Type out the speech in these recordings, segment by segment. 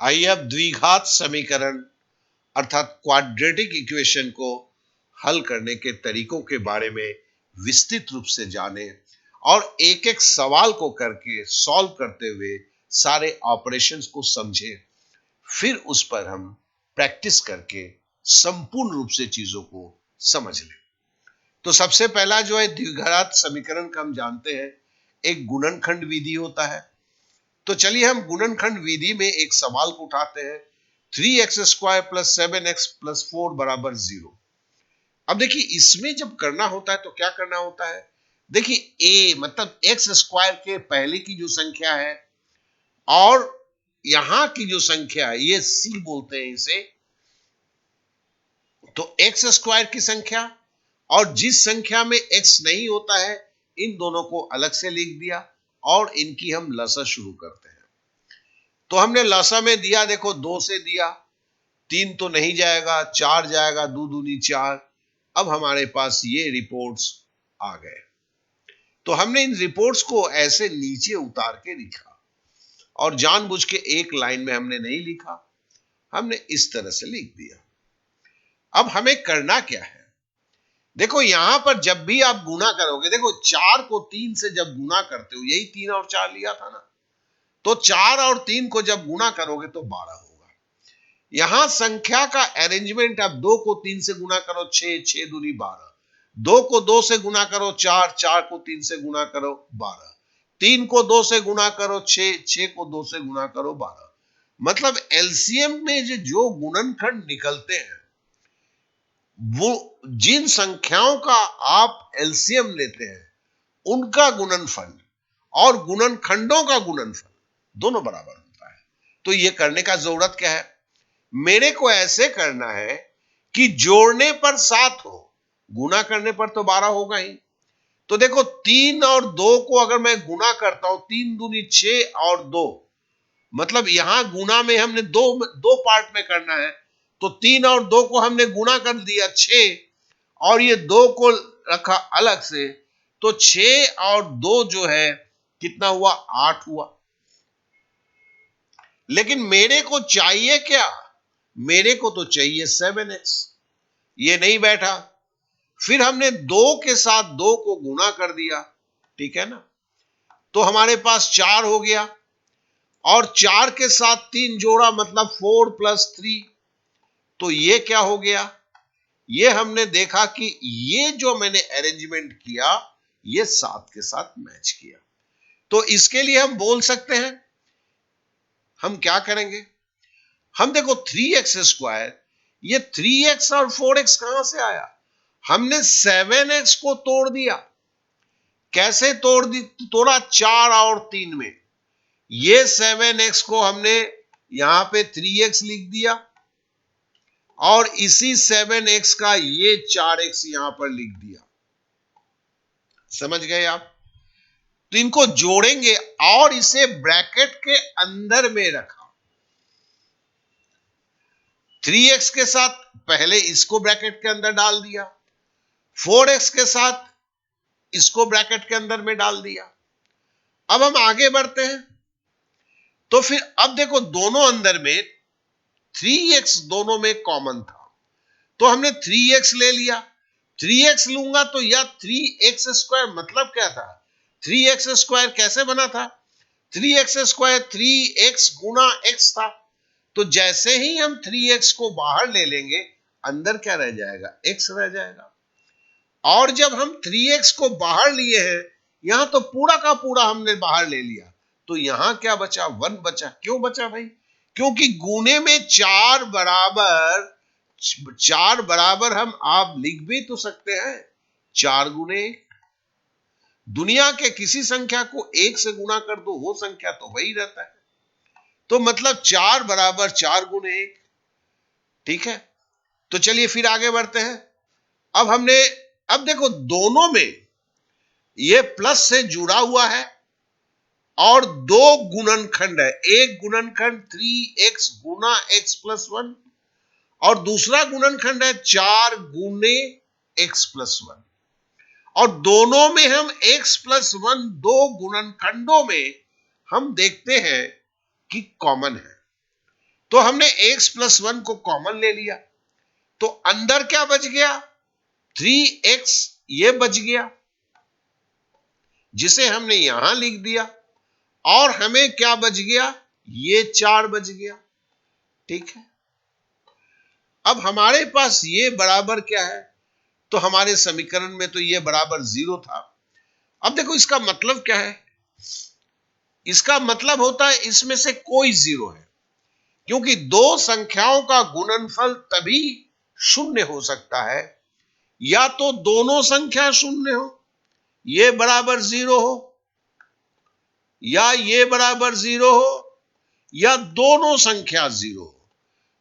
आइए अब द्विघात समीकरण अर्थात क्वाड्रेटिक इक्वेशन को हल करने के तरीकों के बारे में विस्तृत रूप से जाने और एक एक सवाल को करके सॉल्व करते हुए सारे ऑपरेशंस को समझें। फिर उस पर हम प्रैक्टिस करके संपूर्ण रूप से चीजों को समझ लें। तो सबसे पहला जो है द्विघात समीकरण का हम जानते हैं, एक गुणनखंड विधि होता है। तो चलिए हम गुणनखंड विधि में एक सवाल को उठाते हैं, 3x² प्लस 7x प्लस 4 बराबर 0। अब देखिए इसमें जब करना होता है तो क्या करना होता है, देखिए a मतलब x² के पहले की जो संख्या है और यहां की जो संख्या है ये c बोलते हैं इसे। तो x² की संख्या और जिस संख्या में x नहीं होता है इन दोनों को अलग से लिख दिया और इनकी हम लसा शुरू करते हैं। तो हमने लसा में दिया, देखो 2 से दिया, 3 तो नहीं जाएगा, 4 जाएगा, 2 दूनी 4। अब हमारे पास ये रिपोर्ट्स आ गए। तो हमने इन रिपोर्ट्स को ऐसे नीचे उतार के लिखा और जानबूझ के एक लाइन में हमने नहीं लिखा, हमने इस तरह से लिख दिया। अब हमें करना क्या है, देखो यहां पर जब भी आप गुणा करोगे, देखो 4 को 3 से जब गुणा करते हो, यही 3 और 4 लिया था ना, तो 4 और 3 को जब गुणा करोगे तो 12 होगा। यहां संख्या का अरेंजमेंट, अब 2 को 3 से गुणा करो 6, 6 दूनी 12, 2 को 2 से गुणा करो 4, 4 को 3 से गुणा करो 12, 3 को 2 से गुणा करो 6, 6 को 2 से गुणा करो 12। मतलब एलसीएम में जो गुणनखंड निकलते हैं वो जिन संख्याओं का आप एलसीएम लेते हैं उनका गुणनफल और गुणनखंडों का गुणनफल दोनों बराबर होता है। तो ये करने का जरूरत क्या है, मेरे को ऐसे करना है कि जोड़ने पर 7 हो, गुना करने पर तो 12 होगा ही। तो देखो 3 और 2 को अगर मैं गुना करता हूं, 3 दूनी 6 और 2, मतलब यहां गुना में हमने दो पार्ट में करना है। तो 3 और 2 को हमने गुना कर दिया 6 और ये 2 को रखा अलग से, तो 6 और 2 जो है कितना हुआ, 8 हुआ। लेकिन मेरे को चाहिए क्या, मेरे को तो चाहिए 7x, ये नहीं बैठा। फिर हमने 2 के साथ 2 को गुना कर दिया, ठीक है ना, तो हमारे पास 4 हो गया और 4 के साथ 3 जोड़ा मतलब 4 प्लस 3, तो ये क्या हो गया, ये हमने देखा कि ये जो मैंने अरेंजमेंट किया ये 7 के साथ मैच किया। तो इसके लिए हम बोल सकते हैं, हम क्या करेंगे, हम देखो 3x², ये 3x और 4x कहां से आया, हमने 7x को तोड़ दिया। कैसे तोड़ा, 4 और 3 में। ये 7x को हमने यहां पे 3x लिख दिया और इसी 7x का ये 4x यहां पर लिख दिया। समझ गए आप, तो इनको जोड़ेंगे और इसे ब्रैकेट के अंदर में रखा। 3x के साथ पहले इसको ब्रैकेट के अंदर डाल दिया, 4x के साथ इसको ब्रैकेट के अंदर में डाल दिया। अब हम आगे बढ़ते हैं, तो फिर अब देखो दोनों अंदर में 3x दोनों में कॉमन था, तो हमने 3x ले लिया। 3x लूंगा तो यह 3x², मतलब क्या था, 3x² कैसे बना था, 3x² 3x गुना x था। तो जैसे ही हम 3x को बाहर ले लेंगे अंदर क्या रह जाएगा, x रह जाएगा। और जब हम 3x को बाहर लिए हैं, यहां तो पूरा का पूरा हमने बाहर ले लिया, तो यहां क्या बचा, 1 बचा। क्यों बचा भाई, क्योंकि गुने में 4 बराबर हम आप लिख भी तो सकते हैं 4 गुने 1। दुनिया के किसी संख्या को 1 से गुना कर दो, वो संख्या तो वही रहता है। तो मतलब 4 बराबर 4 गुने 1, ठीक है। तो चलिए फिर आगे बढ़ते हैं। अब देखो दोनों में ये प्लस से जुड़ा हुआ है और 2 गुणनखंड है, एक गुणनखंड 3x गुना x प्लस 1 और दूसरा गुणनखंड है 4 गुने x प्लस 1। और दोनों में हम x प्लस 1 दो गुणनखंडों में हम देखते हैं कि कॉमन है। तो हमने x प्लस 1 को कॉमन ले लिया, तो अंदर क्या बच गया, 3x ये बच गया, जिसे हमने यहां लिख दिया, और हमें क्या बच गया, ये 4 बच गया। ठीक है, अब हमारे पास ये बराबर क्या है, तो हमारे समीकरण में तो ये बराबर 0 था। अब देखो इसका मतलब क्या है, इसका मतलब होता है इसमें से कोई 0 है, क्योंकि दो संख्याओं का गुणनफल तभी शून्य हो सकता है, या तो दोनों संख्या शून्य हो, ये बराबर 0 हो, या ये बराबर 0 हो, या दोनों संख्या 0 हो।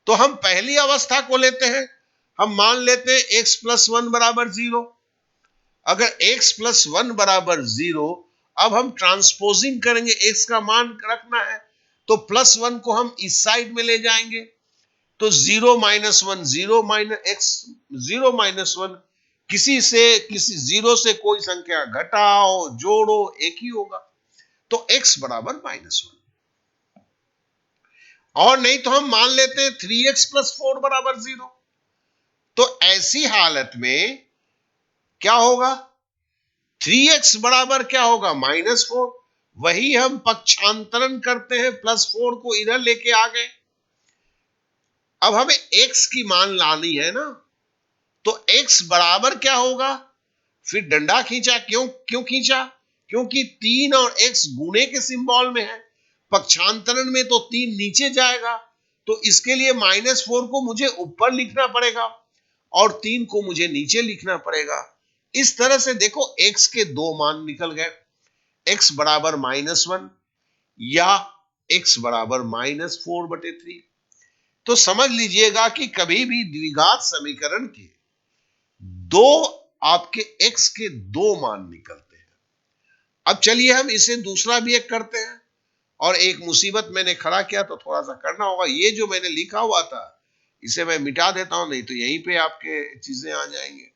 तो हम पहली अवस्था को लेते हैं, हम मान लेते हैं x प्लस 1 बराबर 0। अगर x प्लस 1 बराबर 0, अब हम ट्रांसपोजिंग करेंगे, x का मान रखना है, तो प्लस 1 को हम इस साइड में ले जाएंगे, तो 0 माइनस 1 0 माइनस x 0 माइनस 1, किसी 0 से कोई संख्या घटाओ जोड़ो एक ही होगा, तो x बराबर -1। और नहीं तो हम मान लेते हैं 3x प्लस 4 बराबर 0। तो ऐसी हालत में क्या होगा, 3x बराबर क्या होगा, -4। वही हम पक्षांतरण करते हैं, +4 को इधर लेके आ गए। अब हमें x की मान लानी है ना, तो x बराबर क्या होगा, फिर डंडा खींचा, क्यों खींचा, क्योंकि 3 और x गुणे के सिंबल में है, पक्षांतरण में तो 3 नीचे जाएगा, तो इसके लिए -4 को मुझे ऊपर लिखना पड़ेगा और 3 को मुझे नीचे लिखना पड़ेगा। इस तरह से देखो x के दो मान निकल गए, x बराबर -1 या x बराबर -4/3। तो समझ लीजिएगा कि कभी भी द्विघात समीकरण के दो आपके x के दो मान निकलते हैं। अब चलिए हम इसे दूसरा भी एक करते हैं, और एक मुसीबत मैंने खड़ा किया तो थोड़ा सा करना होगा, ये जो मैंने लिखा हुआ था इसे मैं मिटा देता हूं, नहीं तो यहीं पे आपके चीजें आ जाएंगे,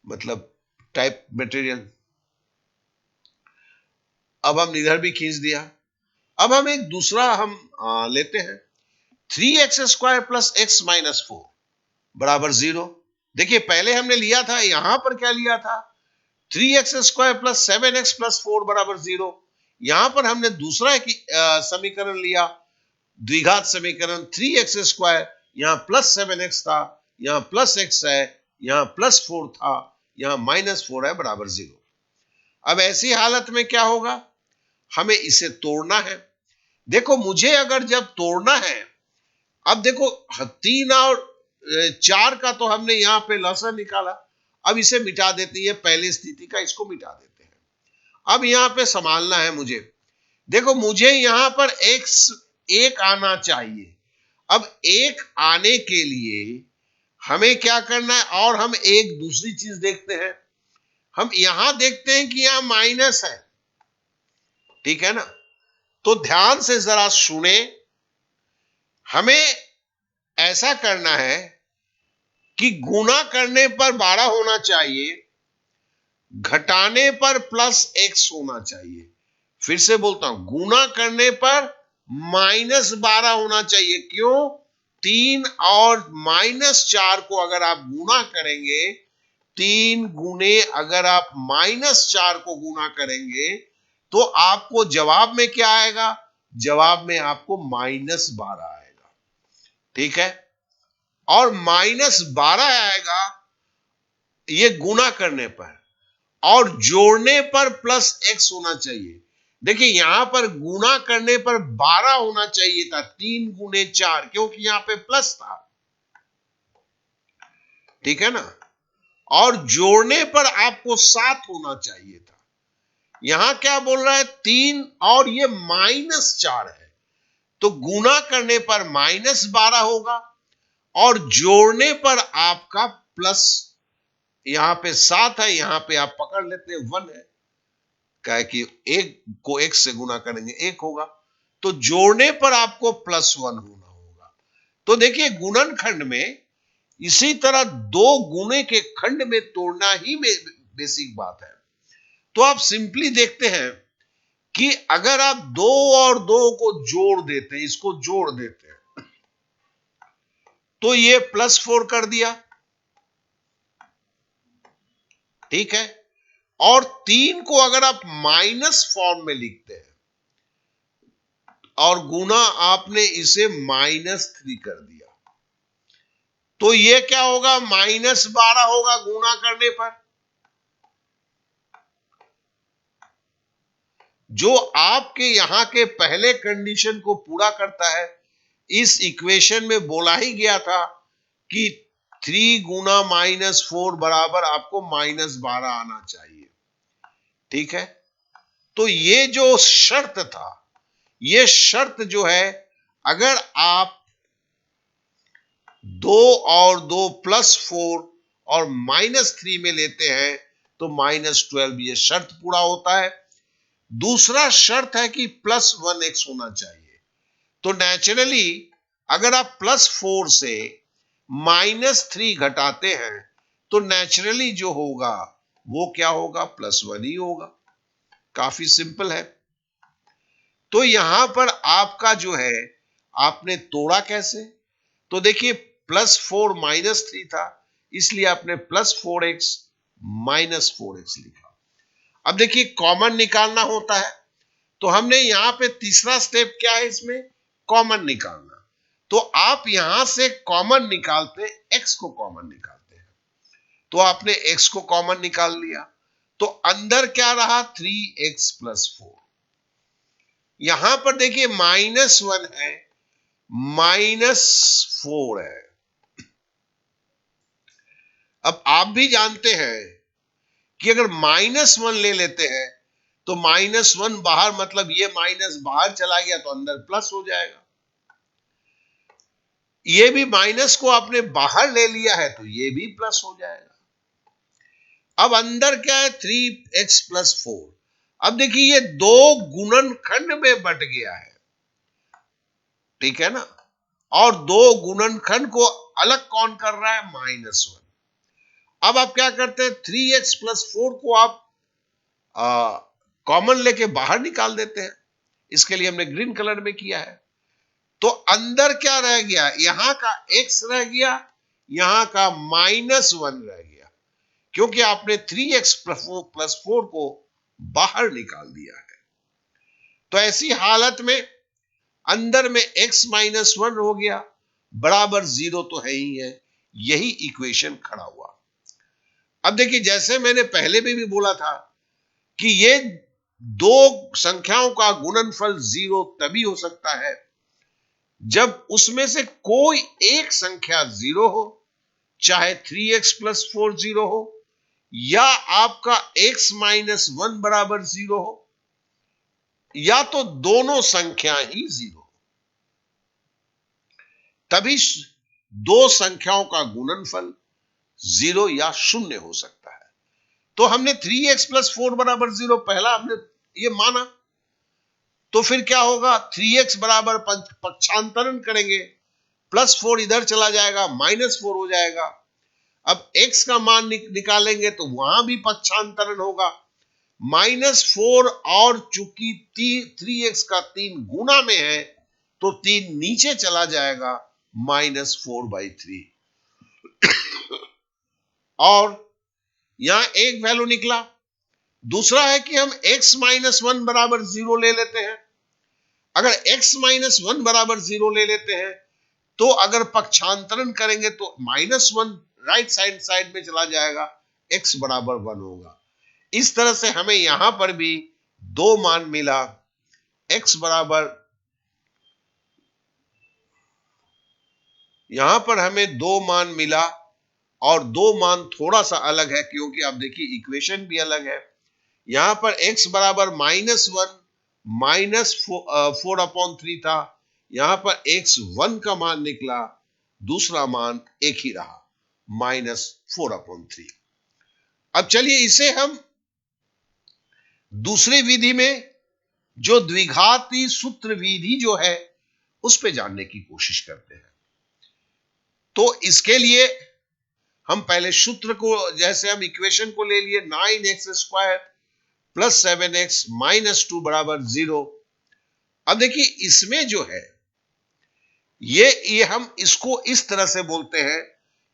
मतलब टाइप मटेरियल। अब हम इधर भी खींच दिया। अब हम एक दूसरा लेते हैं, 3x² प्लस x माइनस 4 बराबर 0। देखिए पहले हमने लिया था, यहां पर क्या लिया था, 3x² प्लस 7x प्लस 4 बराबर 0। यहां पर हमने दूसरा समीकरण लिया, द्विघात समीकरण, 3x², यहां प्लस 7x था, यहां प्लस x है, यहां प्लस 4 था, यहां -4 है, बराबर 0। अब ऐसी हालत में क्या होगा, हमें इसे तोड़ना है। देखो मुझे अगर जब तोड़ना है, अब देखो 3 और 4 का तो हमने यहां पे लसा निकाला, अब इसे मिटा देते हैं, पहली स्थिति का इसको मिटा देते हैं। अब यहां पे संभालना है मुझे, देखो मुझे यहां पर एक आना चाहिए। अब एक आने के लिए हमें क्या करना है, और हम एक दूसरी चीज देखते हैं, हम यहां देखते हैं कि यहां माइनस है, ठीक है ना, तो ध्यान से जरा सुने, हमें ऐसा करना है कि गुना करने पर 12 होना चाहिए, घटाने पर +x होना चाहिए। फिर से बोलता हूं, गुना करने पर -12 होना चाहिए। क्यों, 3 और -4 को अगर आप गुना करेंगे, 3 गुने अगर आप -4 को गुना करेंगे, तो आपको जवाब में क्या आएगा, जवाब में आपको -12 आएगा, ठीक है। और -12 आएगा ये गुना करने पर, और जोड़ने पर +x होना चाहिए। देखिए यहां पर गुना करने पर 12 होना चाहिए था, 3 गुने 4, क्योंकि यहां पे प्लस था, ठीक है ना, और जोड़ने पर आपको 7 होना चाहिए था। यहां क्या बोल रहा है, 3 और ये -4 है, तो गुना करने पर -12 होगा, और जोड़ने पर आपका प्लस, यहां पे 7 है, यहां पे आप पकड़ लेते हैं 1 है, क्या है कि एक को एक से गुना करेंगे 1 होगा, तो जोड़ने पर आपको +1 होना होगा। तो देखिए गुणनखंड में इसी तरह दो गुणे के खंड में तोड़ना ही बेसिक बात है। तो आप सिंपली देखते हैं कि अगर आप 2 और 2 को जोड़ देते हैं, इसको जोड़ देते हैं, तो ये +4 कर दिया, ठीक है। और 3 को अगर आप माइनस फॉर्म में लिखते हैं और गुना आपने इसे -3 कर दिया, तो ये क्या होगा, -12 होगा गुना करने पर। जो आपके यहां के पहले कंडीशन को पूरा करता है। इस इक्वेशन में बोला ही गया था कि 3 गुना -4 बराबर आपको -12 आना चाहिए, ठीक है। तो ये जो शर्त था, ये शर्त जो है, अगर आप 2 और 2 +4 और -3 में लेते हैं तो -12, ये शर्त पूरा होता है। दूसरा शर्त है कि +1x होना चाहिए। तो नेचुरली अगर आप +4 से -3 घटाते हैं तो नेचुरली जो होगा वो क्या होगा, +1 ही होगा। काफी सिंपल है। तो यहां पर आपका जो है, आपने तोड़ा कैसे, तो देखिए +4 -3 था, इसलिए आपने +4x -4x लिखा। अब देखिए कॉमन निकालना होता है, तो हमने यहां पे तीसरा स्टेप क्या है, इसमें कॉमन निकालना। तो आप यहां से कॉमन निकालते, x को कॉमन निकालते हैं, तो आपने x को कॉमन निकाल लिया, तो अंदर क्या रहा, 3x + 4। यहां पर देखिए -1 है, -4 है। अब आप भी जानते हैं कि अगर -1 ले लेते हैं तो -1 बाहर, मतलब ये माइनस बाहर चला गया तो अंदर प्लस हो जाएगा। ये भी माइनस को आपने बाहर ले लिया है तो ये भी प्लस हो जाएगा। अब अंदर क्या है, 3x + 4। अब देखिए ये दो गुणनखंड में बट गया है, ठीक है ना। और दो गुणनखंड को अलग कौन कर रहा है, -1। अब आप क्या करते हैं, 3x + 4 को आप कॉमन लेके बाहर निकाल देते हैं। इसके लिए हमने ग्रीन कलर में किया है। तो अंदर क्या रह गया, यहां का x रह गया, यहां का -1 रह गया, क्योंकि आपने 3x + 4 को बाहर निकाल दिया है। तो ऐसी हालत में अंदर में x -1 हो गया, बराबर 0 तो है ही है। यही इक्वेशन खड़ा हुआ। अब देखिए, जैसे मैंने पहले भी बोला था कि ये दो संख्याओं का गुणनफल 0 तभी हो सकता है जब उसमें से कोई एक संख्या 0 हो, चाहे 3x + 4 0 हो, या आपका x -1 बराबर 0 हो, या तो दोनों संख्या ही 0। तभी दो संख्याओं का गुणनफल 0 या 0 हो सकता है। तो हमने 3x + 4 बराबर 0 पहला हमने ये माना, तो फिर क्या होगा, 3x बराबर पक्षांतरण करेंगे, +4 इधर चला जाएगा, -4 हो जाएगा। अब x का मान निकालेंगे तो वहां भी पक्षांतरण होगा, -4, और चूंकि 3x का 3 गुना में है तो 3 नीचे चला जाएगा, -4/3। और यहां एक वैल्यू निकला। दूसरा है कि हम x -1 बराबर 0 ले लेते हैं। अगर x -1 बराबर 0 ले लेते हैं तो अगर पक्षांतरण करेंगे तो -1 राइट साइड में चला जाएगा, x बराबर 1 होगा। इस तरह से हमें यहां पर भी दो मान मिला, x बराबर, यहां पर हमें दो मान मिला, और दो मान थोड़ा सा अलग है क्योंकि आप देखिए इक्वेशन भी अलग है। यहां पर x बराबर -1 -4/3 था, यहां पर x1 का मान निकला, दूसरा मान एक ही रहा, -4/3। अब चलिए इसे हम दूसरी विधि में, जो द्विघाती सूत्र विधि जो है, उस पे जानने की कोशिश करते हैं। तो इसके लिए हम पहले सूत्र को, जैसे हम इक्वेशन को ले लिए 9x² प्लस 7x माइनस 2 बराबर 0। अब देखिए इसमें जो है ये हम इसको इस तरह से बोलते हैं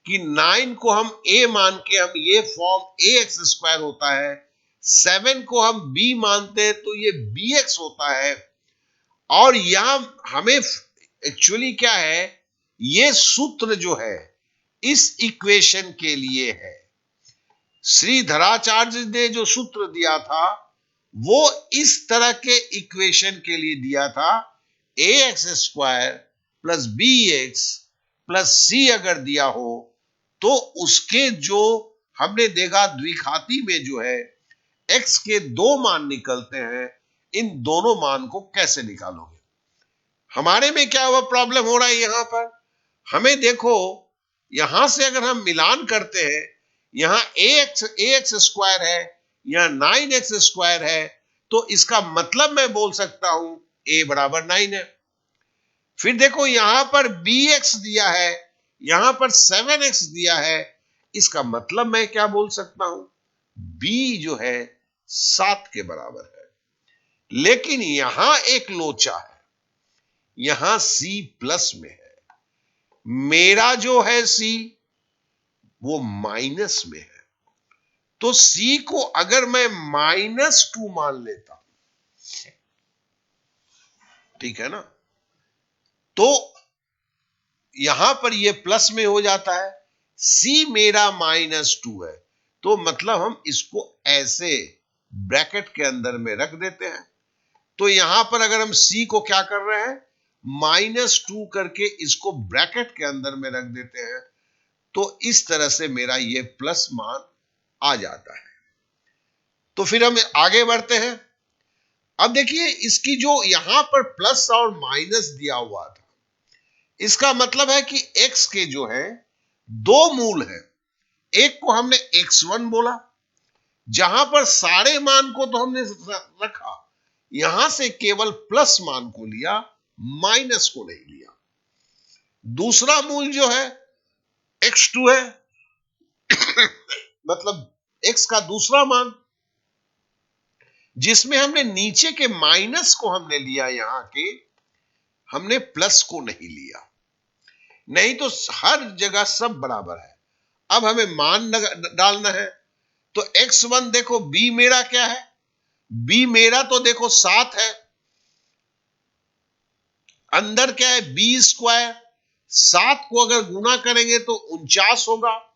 कि 9 को हम a मान के हम ये फॉर्म ax स्क्वायर होता है, 7 को हम b मानते हैं तो ये bx होता है। और यहां हमें एक्चुअली क्या है, ये सूत्र जो है इस इक्वेशन के लिए है। श्रीधराचार्य ने जो सूत्र दिया था वो इस तरह के इक्वेशन के लिए दिया था, ax square plus bx plus c अगर दिया हो तो उसके जो हमने देखा द्विघाती में जो है x के दो मान निकलते हैं, इन दोनों मान को कैसे निकालोगे। हमारे में क्या हुआ प्रॉब्लम हो रहा है, यहां पर हमें देखो यहां से अगर हम मिलान करते हैं, यहां ax स्क्वायर है, यहां 9x स्क्वायर है, तो इसका मतलब मैं बोल सकता हूं a बराबर 9 है। फिर देखो यहां पर bx दिया है, यहां पर 7x दिया है, इसका मतलब मैं क्या बोल सकता हूं, b जो है 7 के बराबर है। लेकिन यहां एक लोचा है, यहां c प्लस में है, मेरा जो है c वो माइनस में है। तो c को अगर मैं -2 मान लेता हूं, ठीक है ना, तो यहां पर ये प्लस में हो जाता है, c मेरा -2 है, तो मतलब हम इसको ऐसे ब्रैकेट के अंदर में रख देते हैं। तो यहां पर अगर हम c को क्या कर रहे हैं, -2 करके इसको ब्रैकेट के अंदर में रख देते हैं, तो इस तरह से मेरा ये प्लस मान आ जाता है। तो फिर हम आगे बढ़ते हैं। अब देखिए इसकी जो यहां पर प्लस और माइनस दिया हुआ था, इसका मतलब है कि x के जो है दो मूल हैं। एक को हमने x1 बोला, जहां पर सारे मान को तो हमने रखा, यहां से केवल प्लस मान को लिया, माइनस को नहीं लिया। दूसरा मूल जो है x2 है, मतलब x का दूसरा मान, जिसमें हमने नीचे के माइनस को हमने लिया, यहां के हमने प्लस को नहीं लिया, नहीं तो हर जगह सब बराबर है। अब हमें मान डालना है, तो x1 देखो b मेरा क्या है, b मेरा तो देखो 7 है, अंदर क्या है b स्क्वायर, 7 को अगर गुना करेंगे तो 49 होगा,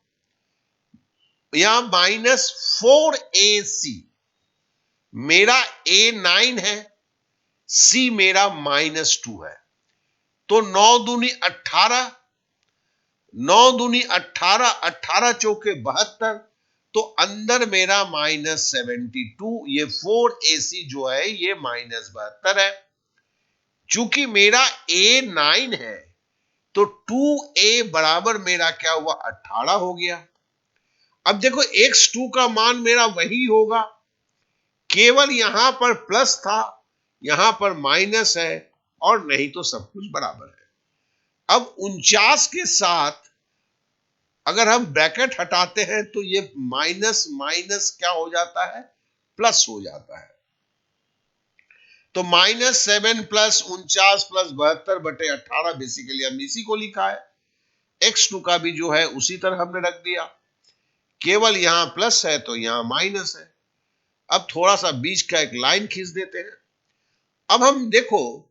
यहां -4ac, मेरा a 9 है, c मेरा -2 है, तो 9 दूनी 18, 9 दूनी 18, 18 चौके 72, तो अंदर मेरा -72, ये 4ac जो है ये -72 है। चूंकि मेरा a 9 है तो 2a बराबर मेरा क्या हुआ, 18 हो गया। अब देखो x2 का मान मेरा वही होगा, केवल यहां पर प्लस था, यहां पर माइनस है, और नहीं तो सब कुछ बराबर है। अब 49 के साथ अगर हम ब्रैकेट हटाते हैं तो ये माइनस माइनस क्या हो जाता है, प्लस हो जाता है। तो -7 प्लस 49 प्लस 72/18, बेसिकली हमने इसी को लिखा है। x2 का भी जो है उसी तरह हमने रख दिया, केवल यहां प्लस है तो यहां माइनस है। अब थोड़ा सा बीच का एक लाइन खींच देते हैं। अब हम देखो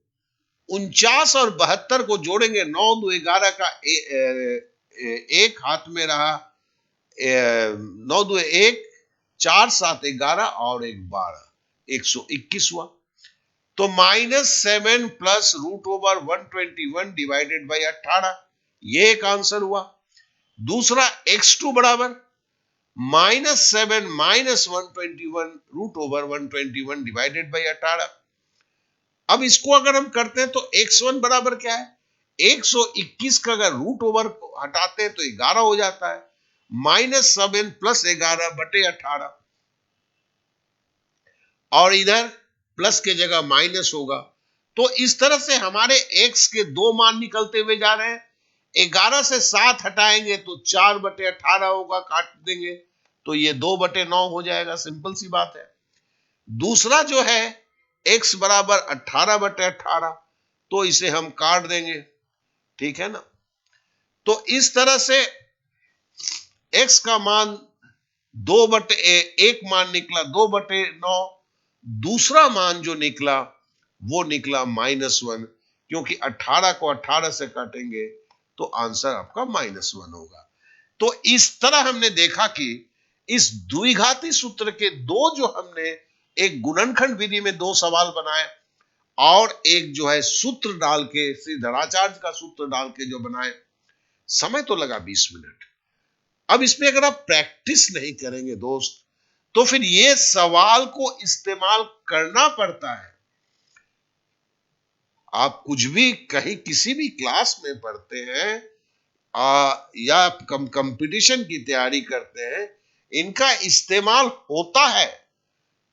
49 और 72 को जोड़ेंगे, 9 2 11 का एक हाथ में रहा, 9 2 1, 4 7 11 और 1 12, 121 हुआ। तो -7 प्लस √121 डिवाइडेड बाई 18, ये एक आंसर हुआ। दूसरा x2 बराबर -7 -121 √121 डिवाइडेड बाई 18। अब इसको अगर हम करते हैं तो x1 बराबर क्या है, 121 का अगर रूट ओवर हटाते हैं तो 11 हो जाता है, -7 प्लस 11/18, और इधर प्लस के जगह माइनस होगा। तो इस तरह से हमारे x के दो मान निकलते हुए जा रहे हैं। 11 से 7 हटाएंगे तो 4/18 होगा, काट देंगे तो ये 2/9 हो जाएगा, सिंपल सी बात है। दूसरा जो है x बराबर 18/18, तो इसे हम काट देंगे, ठीक है ना। तो इस तरह से x का मान 1 मान निकला 2/9, दूसरा मान जो निकला वो निकला -1, क्योंकि 18 को 18 से काटेंगे तो आंसर आपका -1 होगा। तो इस तरह हमने देखा कि इस द्विघाती सूत्र के दो जो हमने एक गुणनखंड विधि में दो सवाल बनाए और एक जो है सूत्र डाल के श्रीधराचार्य का सूत्र डाल के जो बनाए, समय तो लगा 20 मिनट। अब इसमें अगर आप प्रैक्टिस नहीं करेंगे दोस्त, तो फिर ये सवाल को इस्तेमाल करना पड़ता है। आप कुछ भी कहीं किसी भी क्लास में पढ़ते हैं या आप कंपटीशन की तैयारी करते हैं, इनका इस्तेमाल होता है।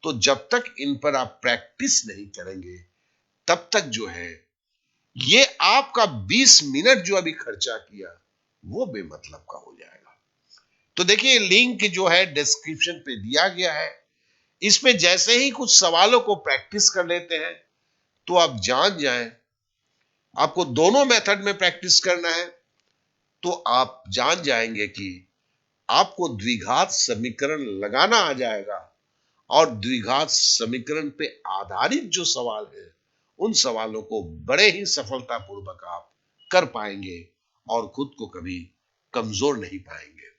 तो जब तक इन पर आप प्रैक्टिस नहीं करेंगे तब तक जो है ये आपका 20 मिनट जो अभी खर्चा किया वो बेमतलब का हो जाएगा। तो देखिए लिंक जो है डिस्क्रिप्शन पे दिया गया है, इसमें जैसे ही कुछ सवालों को प्रैक्टिस कर लेते हैं तो आप जान जाएं, आपको दोनों मेथड में प्रैक्टिस करना है तो आप जान जाएंगे कि आपको द्विघात समीकरण लगाना आ जाएगा और द्विघात समीकरण पे आधारित जो सवाल है उन सवालों को बड़े ही सफलतापूर्वक आप कर पाएंगे और खुद को कभी कमजोर नहीं पाएंगे।